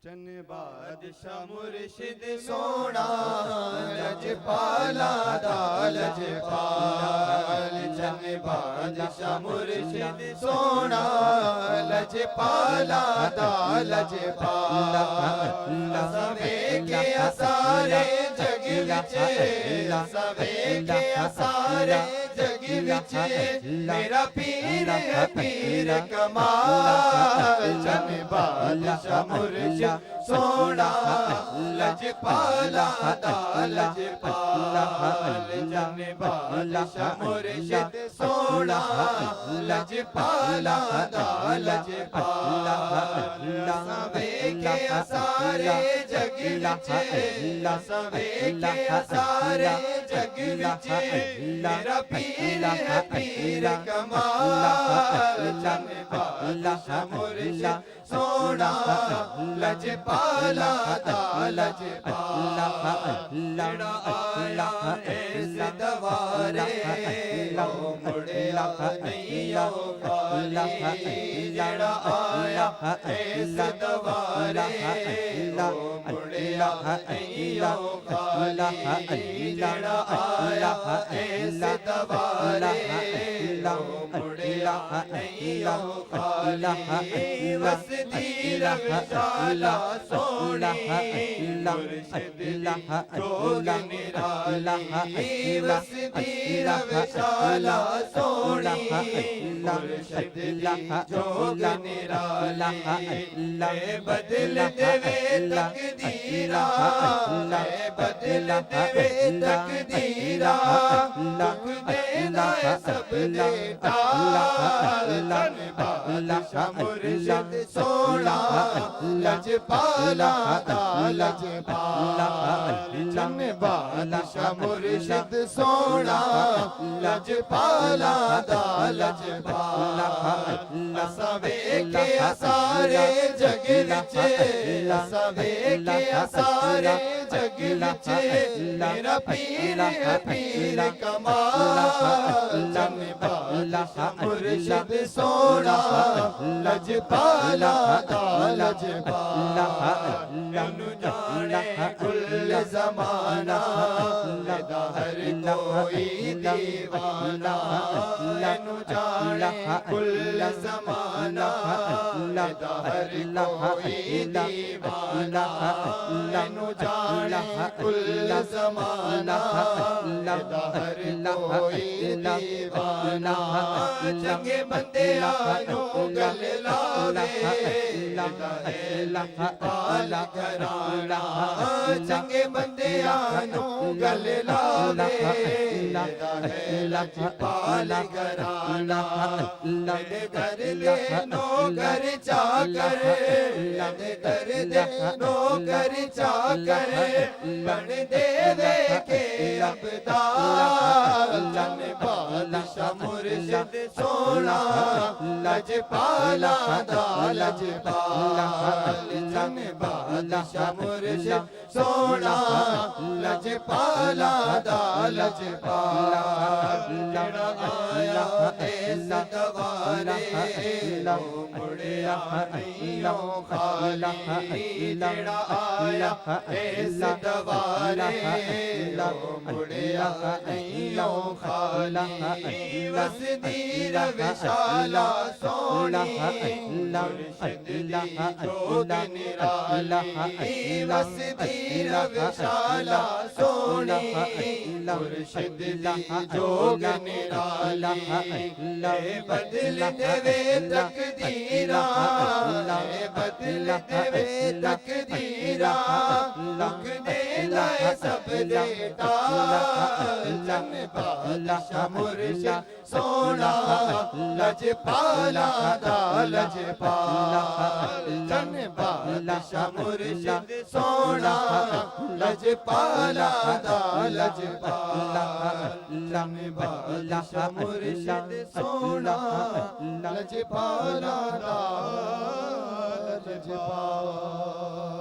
چن بادشاہ مرشد سونا لجپالا دا لجپال چن بادشاہ مرشد سونا لجپالا دا لجپال سوے کے سارے جگ وچ سوے کے سارے جگ وچ میرا پیر ہے پیر کمال چن بادشاہ مرشد سونا لجپالا دا لجپال چن بادشاہ مرشد سونا لجپالا دا لجپال سوے کے سارے جگ وچ سوے کے سارے جگ وچ میرا پیر ہے پیر کمال چن بادشاہ مرشد سونا لجپالا دا لجپال جڑا آیا اس دوارے او مڑیا نہیں او خالی جڑا آیا اس دوارے او مڑیا نہیں او خالی جڑا آیا اس دوارے او مڑیا نہیں او خالی وسدی رغشالا سونی مرشد جوگ نرالی وسدی رغشالا سونی مرشد جوگ نرالی اے بدل دے تقدیرا اے بدل دے تقدیرا دکھ دینا ہے سب دے ٹال چن بادشاہ مرشد سونا لجپالا دا لجپال چن بادشاہ مرشد سونا لجپالا دا لجپال سوے کے سارے جگ وچ سوے کے سارے جگ وچ میرا پیر ہے پیر کمال چن بادشاہ مرشد سونا لجپالا دا لجپال اینو جانے کل زمانہ دا ہر کوئی دیوانہ اینو جانے کل زمانہ دا ہر کوئی دیوانہ اینو جانے کل زمانہ دا ہر کوئی دیوانہ چنگے بندیاں گل لاوے لجپال گھرانہ چنگے بندیاں گل لاوے لجپال گھرانہ میرے گھر دے نوکر چاکر میرے گھر دے نوکر چاکر بن دے وے کے عبدال چن بادشاہ مرشد سونا لجپالا دا لجپال چن بادشاہ مرشد سونا لجپالا دا لجپال جڑا آیا اس دوارے او مڑیا نہیں او خالی جڑا آیا اس دوارے او مڑیا نہیں او خالی وسدی رغشالا سونی مرشد جوگ نرالی وسدی رغشالا سونی مرشد جوگ نرالی اے بدل دے تقدیرا اے بدل دے تقدیرا لکھ دینا ہے سب دے ٹال چن بادشاہ مرشد سونا لجپالا دا لجپال چن بادشاہ مرشد سونا لجپالا دا لجپال چن بادشاہ مرشد سونا لجپالا دا لجپال